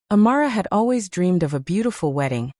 Amara had always dreamed of a beautiful wedding,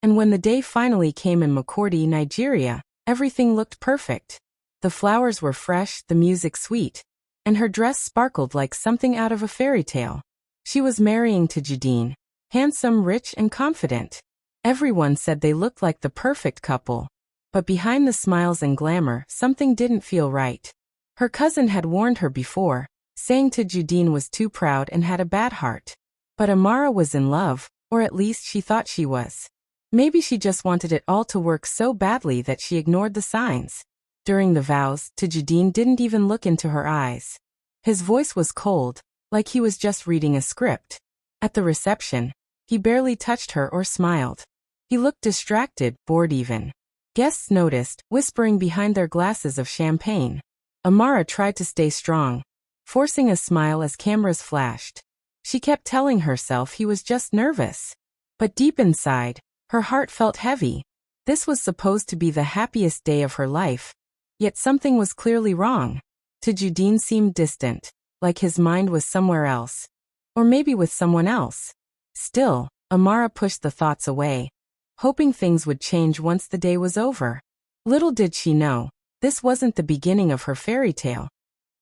and when the day finally came in Makurdi, Nigeria, everything looked perfect. The flowers were fresh, the music sweet, and her dress sparkled like something out of a fairy tale. She was marrying Tajudeen, handsome, rich, and confident. Everyone said they looked like the perfect couple. But behind the smiles and glamour, something didn't feel right. Her cousin had warned her before, saying Tajudeen was too proud and had a bad heart. But Amara was in love, or at least she thought she was. Maybe she just wanted it all to work so badly that she ignored the signs. During the vows, Tajudeen didn't even look into her eyes. His voice was cold, like he was just reading a script. At the reception, he barely touched her or smiled. He looked distracted, bored even. Guests noticed, whispering behind their glasses of champagne. Amara tried to stay strong, forcing a smile as cameras flashed. She kept telling herself he was just nervous. But deep inside, her heart felt heavy. This was supposed to be the happiest day of her life. Yet something was clearly wrong. Tajudeen seemed distant, like his mind was somewhere else. Or maybe with someone else. Still, Amara pushed the thoughts away, hoping things would change once the day was over. Little did she know, this wasn't the beginning of her fairy tale.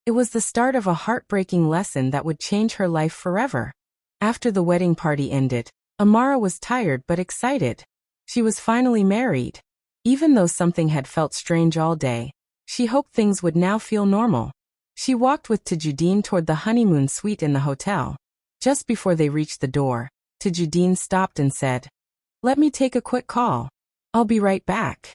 It was the start of a heartbreaking lesson that would change her life forever. After the wedding party ended, Amara was tired but excited. She was finally married. Even though something had felt strange all day, she hoped things would now feel normal. She walked with Tajudeen toward the honeymoon suite in the hotel. Just before they reached the door, Tajudeen stopped and said, "Let me take a quick call. I'll be right back."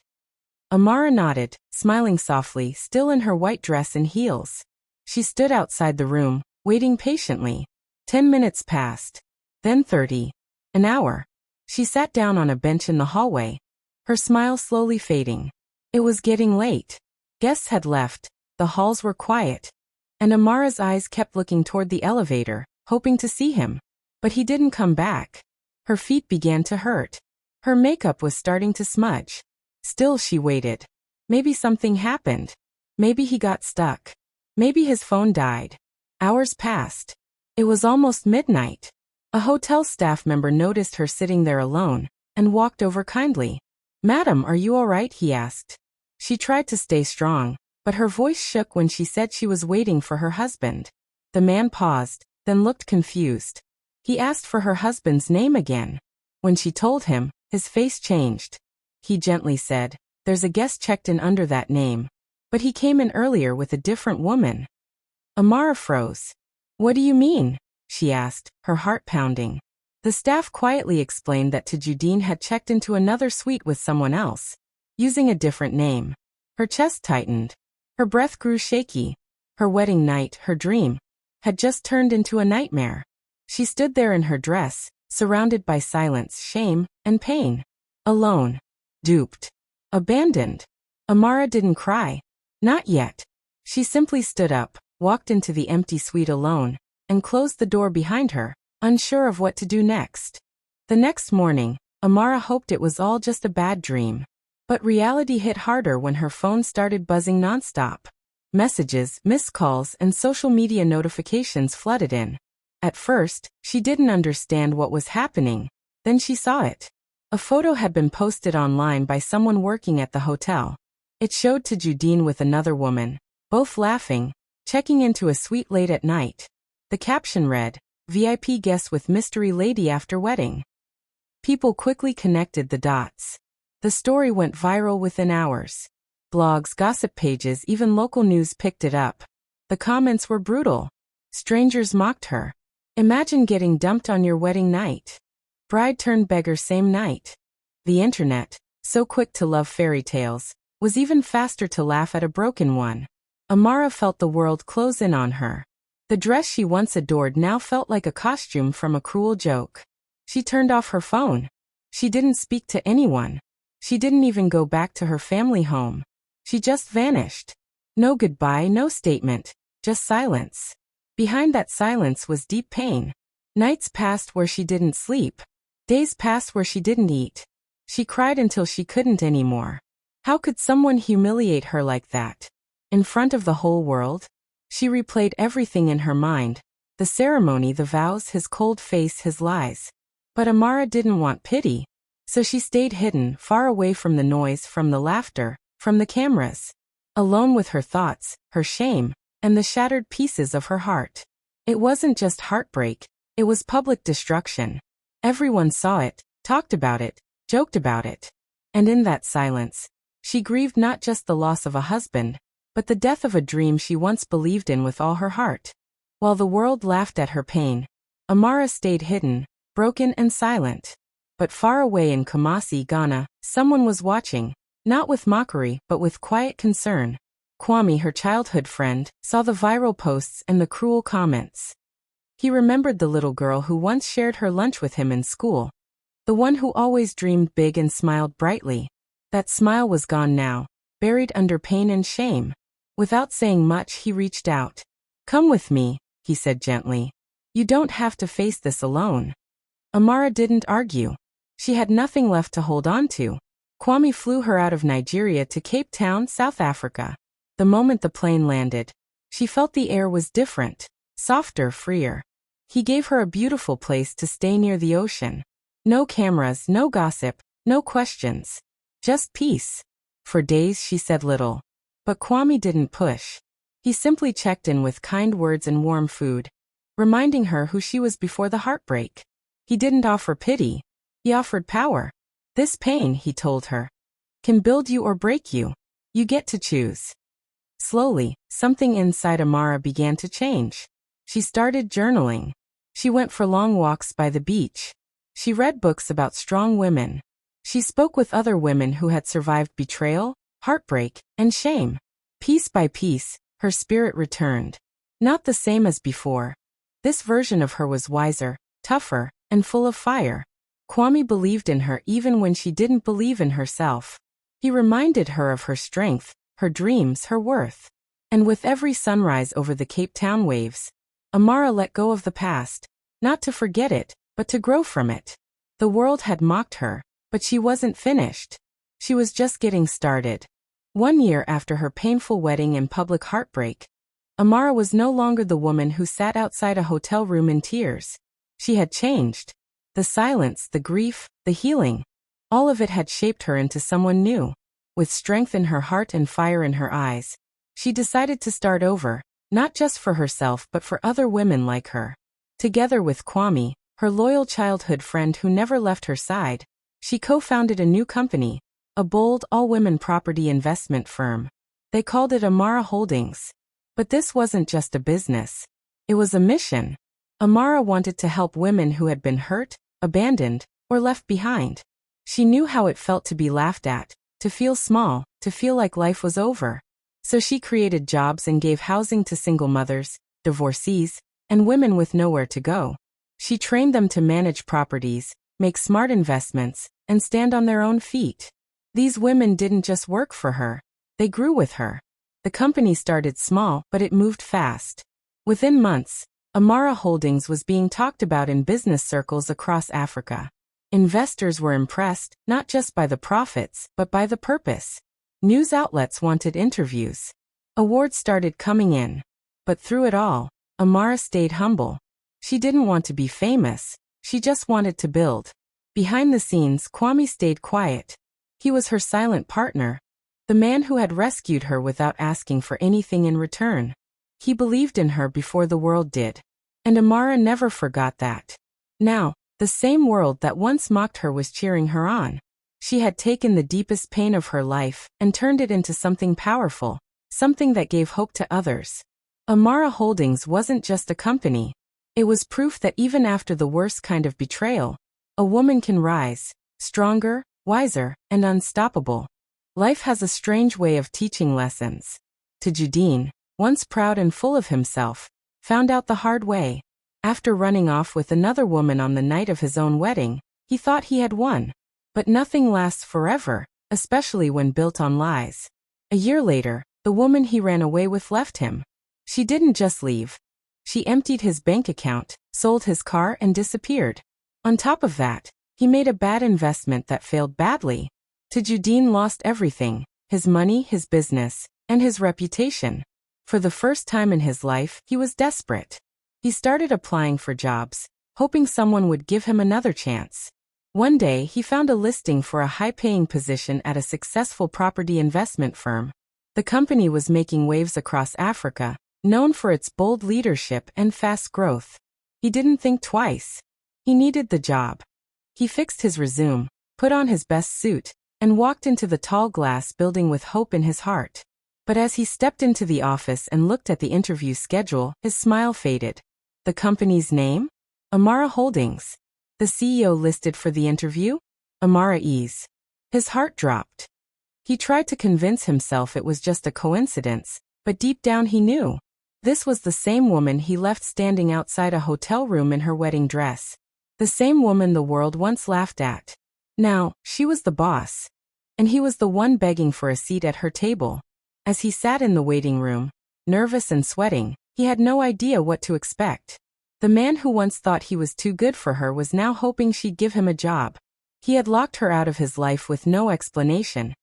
Amara nodded, smiling softly, still in her white dress and heels. She stood outside the room, waiting patiently. 10 minutes passed. Then 30. An hour. She sat down on a bench in the hallway, her smile slowly fading. It was getting late. Guests had left, the halls were quiet, and Amara's eyes kept looking toward the elevator, hoping to see him. But he didn't come back. Her feet began to hurt. Her makeup was starting to smudge. Still she waited. Maybe something happened. Maybe he got stuck. Maybe his phone died. Hours passed. It was almost midnight. A hotel staff member noticed her sitting there alone, and walked over kindly. "Madam, are you all right?" he asked. She tried to stay strong, but her voice shook when she said she was waiting for her husband. The man paused, then looked confused. He asked for her husband's name again. When she told him, his face changed. He gently said, "There's a guest checked in under that name. But he came in earlier with a different woman." Amara froze. "What do you mean?" she asked, her heart pounding. The staff quietly explained that Tajudeen had checked into another suite with someone else, using a different name. Her chest tightened. Her breath grew shaky. Her wedding night, her dream, had just turned into a nightmare. She stood there in her dress, surrounded by silence, shame, and pain. Alone. Duped. Abandoned. Amara didn't cry. Not yet. She simply stood up, walked into the empty suite alone, and closed the door behind her, unsure of what to do next. The next morning, Amara hoped it was all just a bad dream. But reality hit harder when her phone started buzzing nonstop. Messages, missed calls, and social media notifications flooded in. At first, she didn't understand what was happening. Then she saw it. A photo had been posted online by someone working at the hotel. It showed Tajudeen with another woman, both laughing, checking into a suite late at night. The caption read, "VIP guest with mystery lady after wedding." People quickly connected the dots. The story went viral within hours. Blogs, gossip pages, even local news picked it up. The comments were brutal. Strangers mocked her. "Imagine getting dumped on your wedding night. Bride turned beggar same night." The internet, so quick to love fairy tales, was even faster to laugh at a broken one. Amara felt the world close in on her. The dress she once adored now felt like a costume from a cruel joke. She turned off her phone. She didn't speak to anyone. She didn't even go back to her family home. She just vanished. No goodbye, no statement, just silence. Behind that silence was deep pain. Nights passed where she didn't sleep. Days passed where she didn't eat. She cried until she couldn't anymore. How could someone humiliate her like that? In front of the whole world? She replayed everything in her mind. The ceremony, the vows, his cold face, his lies. But Amara didn't want pity. So she stayed hidden, far away from the noise, from the laughter, from the cameras. Alone with her thoughts, her shame, and the shattered pieces of her heart. It wasn't just heartbreak, it was public destruction. Everyone saw it, talked about it, joked about it. And in that silence, she grieved not just the loss of a husband, but the death of a dream she once believed in with all her heart. While the world laughed at her pain, Amara stayed hidden, broken and silent. But far away in Kumasi, Ghana, someone was watching, not with mockery but with quiet concern. Kwame, her childhood friend, saw the viral posts and the cruel comments. He remembered the little girl who once shared her lunch with him in school. The one who always dreamed big and smiled brightly. That smile was gone now, buried under pain and shame. Without saying much, he reached out. "Come with me," he said gently. "You don't have to face this alone." Amara didn't argue. She had nothing left to hold on to. Kwame flew her out of Nigeria to Cape Town, South Africa. The moment the plane landed, she felt the air was different, softer, freer. He gave her a beautiful place to stay near the ocean. No cameras, no gossip, no questions. Just peace. For days she said little. But Kwame didn't push. He simply checked in with kind words and warm food, reminding her who she was before the heartbreak. He didn't offer pity. He offered power. "This pain," he told her, "can build you or break you. You get to choose." Slowly, something inside Amara began to change. She started journaling. She went for long walks by the beach. She read books about strong women. She spoke with other women who had survived betrayal, heartbreak, and shame. Piece by piece, her spirit returned. Not the same as before. This version of her was wiser, tougher, and full of fire. Kwame believed in her even when she didn't believe in herself. He reminded her of her strength, her dreams, her worth. And with every sunrise over the Cape Town waves, Amara let go of the past, not to forget it, but to grow from it. The world had mocked her, but she wasn't finished. She was just getting started. 1 year after her painful wedding and public heartbreak, Amara was no longer the woman who sat outside a hotel room in tears. She had changed. The silence, the grief, the healing, all of it had shaped her into someone new. With strength in her heart and fire in her eyes, she decided to start over, not just for herself but for other women like her. Together with Kwame, her loyal childhood friend who never left her side, she co-founded a new company, a bold, all-women property investment firm. They called it Amara Holdings. But this wasn't just a business. It was a mission. Amara wanted to help women who had been hurt, abandoned, or left behind. She knew how it felt to be laughed at, to feel small, to feel like life was over. So she created jobs and gave housing to single mothers, divorcees, and women with nowhere to go. She trained them to manage properties, make smart investments, and stand on their own feet. These women didn't just work for her. They grew with her. The company started small, but it moved fast. Within months, Amara Holdings was being talked about in business circles across Africa. Investors were impressed, not just by the profits, but by the purpose. News outlets wanted interviews. Awards started coming in. But through it all, Amara stayed humble. She didn't want to be famous. She just wanted to build. Behind the scenes, Kwame stayed quiet. He was her silent partner, the man who had rescued her without asking for anything in return. He believed in her before the world did. And Amara never forgot that. Now, the same world that once mocked her was cheering her on. She had taken the deepest pain of her life and turned it into something powerful, something that gave hope to others. Amara Holdings wasn't just a company. It was proof that even after the worst kind of betrayal, a woman can rise, stronger, wiser, and unstoppable. Life has a strange way of teaching lessons. Tajudeen, once proud and full of himself, found out the hard way. After running off with another woman on the night of his own wedding, he thought he had won. But nothing lasts forever, especially when built on lies. A year later, the woman he ran away with left him. She didn't just leave. She emptied his bank account, sold his car, and disappeared. On top of that, he made a bad investment that failed badly. Tajudeen lost everything: his money, his business, and his reputation. For the first time in his life, he was desperate. He started applying for jobs, hoping someone would give him another chance. One day, he found a listing for a high-paying position at a successful property investment firm. The company was making waves across Africa, known for its bold leadership and fast growth. He didn't think twice. He needed the job. He fixed his resume, put on his best suit, and walked into the tall glass building with hope in his heart. But as he stepped into the office and looked at the interview schedule, his smile faded. The company's name? Amara Holdings. The CEO listed for the interview? Amara Ease. His heart dropped. He tried to convince himself it was just a coincidence, but deep down he knew. This was the same woman he left standing outside a hotel room in her wedding dress. The same woman the world once laughed at. Now, she was the boss. And he was the one begging for a seat at her table. As he sat in the waiting room, nervous and sweating, he had no idea what to expect. The man who once thought he was too good for her was now hoping she'd give him a job. He had locked her out of his life with no explanation.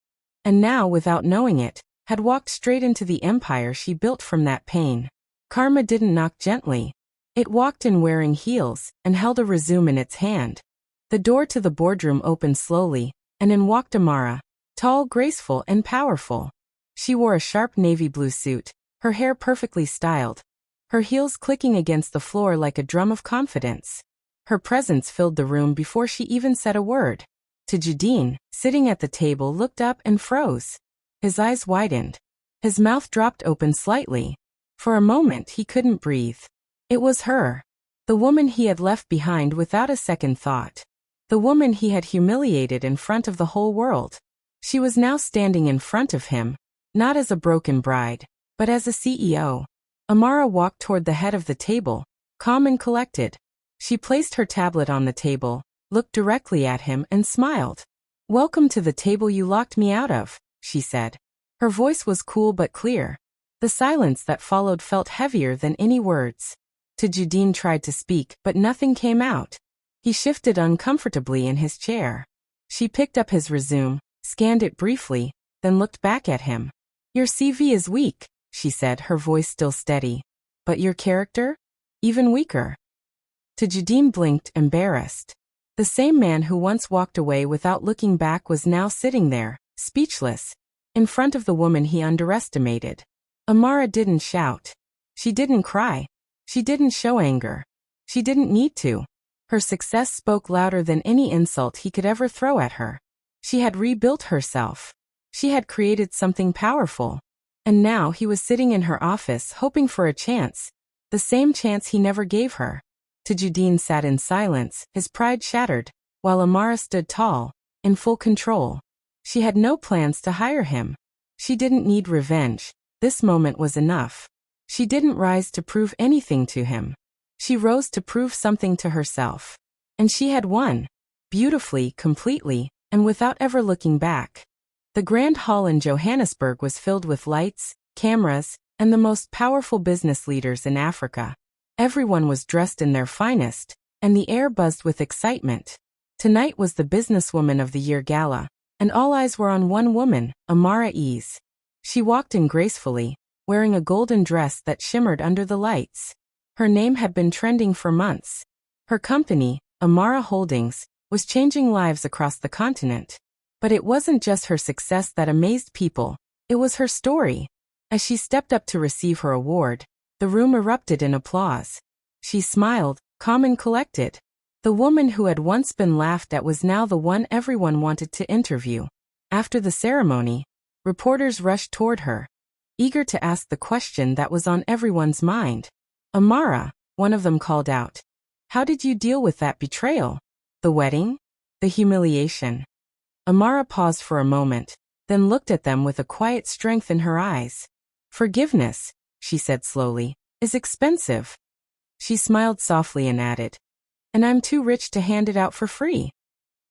And now, without knowing it, had walked straight into the empire she built from that pain. Karma didn't knock gently. It walked in wearing heels and held a resume in its hand. The door to the boardroom opened slowly, and in walked Amara, tall, graceful, and powerful. She wore a sharp navy blue suit, her hair perfectly styled, her heels clicking against the floor like a drum of confidence. Her presence filled the room before she even said a word. Tajudeen, sitting at the table, looked up and froze. His eyes widened. His mouth dropped open slightly. For a moment he couldn't breathe. It was her. The woman he had left behind without a second thought. The woman he had humiliated in front of the whole world. She was now standing in front of him, not as a broken bride, but as a CEO. Amara walked toward the head of the table, calm and collected. She placed her tablet on the table, looked directly at him and smiled. "Welcome to the table you locked me out of," she said. Her voice was cool but clear. The silence that followed felt heavier than any words. Tajudeen tried to speak, but nothing came out. He shifted uncomfortably in his chair. She picked up his resume, scanned it briefly, then looked back at him. "Your CV is weak," she said, her voice still steady. "But your character? Even weaker." Tajudeen blinked, embarrassed. The same man who once walked away without looking back was now sitting there, speechless, in front of the woman he underestimated. Amara didn't shout. She didn't cry. She didn't show anger. She didn't need to. Her success spoke louder than any insult he could ever throw at her. She had rebuilt herself. She had created something powerful. And now he was sitting in her office hoping for a chance, the same chance he never gave her. Tajudeen sat in silence, his pride shattered, while Amara stood tall, in full control. She had no plans to hire him. She didn't need revenge. This moment was enough. She didn't rise to prove anything to him. She rose to prove something to herself. And she had won. Beautifully, completely, and without ever looking back. The Grand Hall in Johannesburg was filled with lights, cameras, and the most powerful business leaders in Africa. Everyone was dressed in their finest, and the air buzzed with excitement. Tonight was the Businesswoman of the Year gala, and all eyes were on one woman, Amara Ease. She walked in gracefully, wearing a golden dress that shimmered under the lights. Her name had been trending for months. Her company, Amara Holdings, was changing lives across the continent. But it wasn't just her success that amazed people, it was her story. As she stepped up to receive her award, the room erupted in applause. She smiled, calm and collected. The woman who had once been laughed at was now the one everyone wanted to interview. After the ceremony, reporters rushed toward her, eager to ask the question that was on everyone's mind. "Amara," one of them called out, "how did you deal with that betrayal? The wedding? The humiliation?" Amara paused for a moment, then looked at them with a quiet strength in her eyes. "Forgiveness," she said slowly, "is expensive." She smiled softly and added, "And I'm too rich to hand it out for free."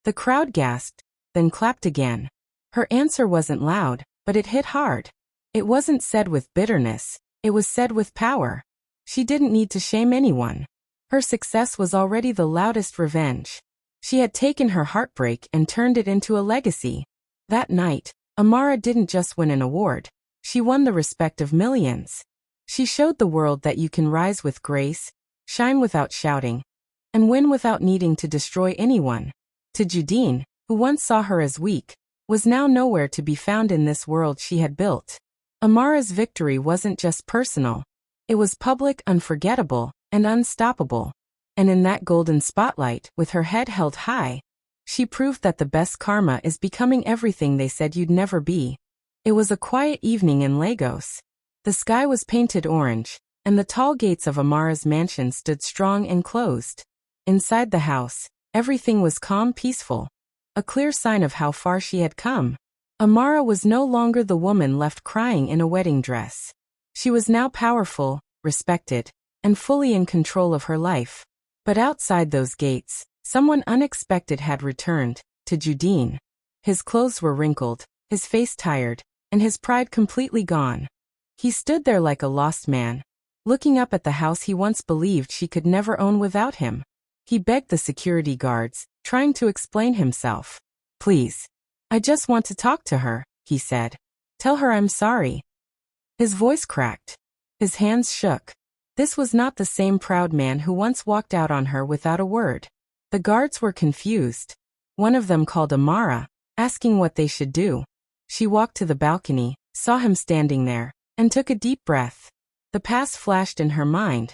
The crowd gasped, then clapped again. Her answer wasn't loud, but it hit hard. It wasn't said with bitterness, it was said with power. She didn't need to shame anyone. Her success was already the loudest revenge. She had taken her heartbreak and turned it into a legacy. That night, Amara didn't just win an award. She won the respect of millions. She showed the world that you can rise with grace, shine without shouting, and win without needing to destroy anyone. Tajudeen, who once saw her as weak, was now nowhere to be found in this world she had built. Amara's victory wasn't just personal. It was public, unforgettable, and unstoppable. And in that golden spotlight, with her head held high, she proved that the best karma is becoming everything they said you'd never be. It was a quiet evening in Lagos. The sky was painted orange, and the tall gates of Amara's mansion stood strong and closed. Inside the house, everything was calm, peaceful. A clear sign of how far she had come. Amara was no longer the woman left crying in a wedding dress. She was now powerful, respected, and fully in control of her life. But outside those gates, someone unexpected had returned, Tajudeen. His clothes were wrinkled, his face tired, and his pride completely gone. He stood there like a lost man, looking up at the house he once believed she could never own without him. He begged the security guards, trying to explain himself. "Please. I just want to talk to her," he said. "Tell her I'm sorry." His voice cracked. His hands shook. This was not the same proud man who once walked out on her without a word. The guards were confused. One of them called Amara, asking what they should do. She walked to the balcony, saw him standing there, and took a deep breath. The past flashed in her mind.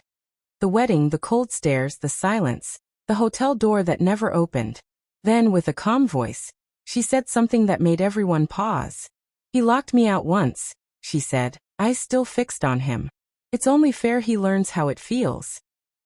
The wedding, the cold stares, the silence, the hotel door that never opened. Then, with a calm voice, she said something that made everyone pause. "He locked me out once," she said, eyes still fixed on him. "It's only fair he learns how it feels."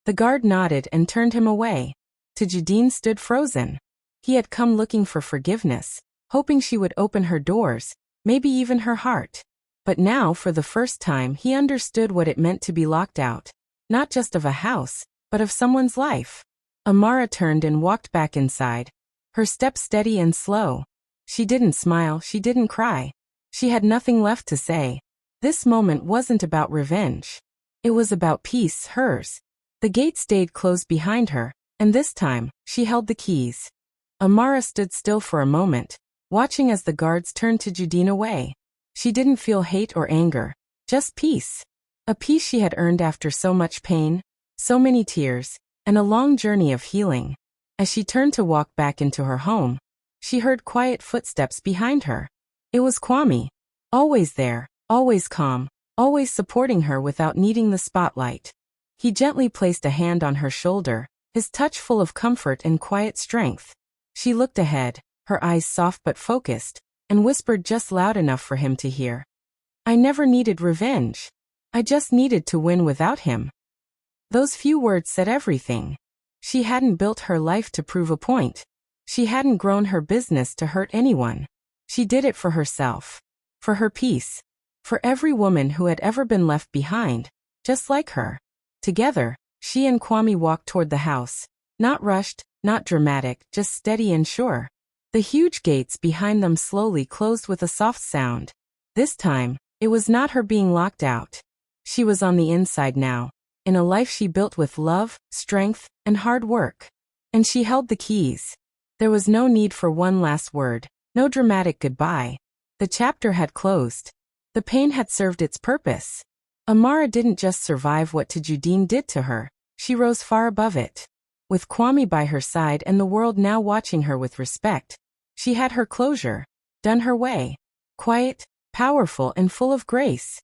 The guard nodded and turned him away. Tajudeen stood frozen. He had come looking for forgiveness, hoping she would open her doors, maybe even her heart. But now, for the first time, he understood what it meant to be locked out. Not just of a house, but of someone's life. Amara turned and walked back inside. Her step steady and slow. She didn't smile, she didn't cry. She had nothing left to say. This moment wasn't about revenge. It was about peace, hers. The gate stayed closed behind her, and this time, she held the keys. Amara stood still for a moment, watching as the guards turned Tajudeen away. She didn't feel hate or anger, just peace. A peace she had earned after so much pain, so many tears, and a long journey of healing. As she turned to walk back into her home, she heard quiet footsteps behind her. It was Kwame. Always there, always calm, always supporting her without needing the spotlight. He gently placed a hand on her shoulder, his touch full of comfort and quiet strength. She looked ahead, her eyes soft but focused, and whispered just loud enough for him to hear. "I never needed revenge. I just needed to win without him." Those few words said everything. She hadn't built her life to prove a point. She hadn't grown her business to hurt anyone. She did it for herself. For her peace. For every woman who had ever been left behind, just like her. Together, she and Kwame walked toward the house. Not rushed, not dramatic, just steady and sure. The huge gates behind them slowly closed with a soft sound. This time, it was not her being locked out. She was on the inside now, in a life she built with love, strength, and hard work. And she held the keys. There was no need for one last word, no dramatic goodbye. The chapter had closed. The pain had served its purpose. Amara didn't just survive what Tajudeen did to her, she rose far above it. With Kwame by her side and the world now watching her with respect, she had her closure, done her way. Quiet, powerful, and full of grace.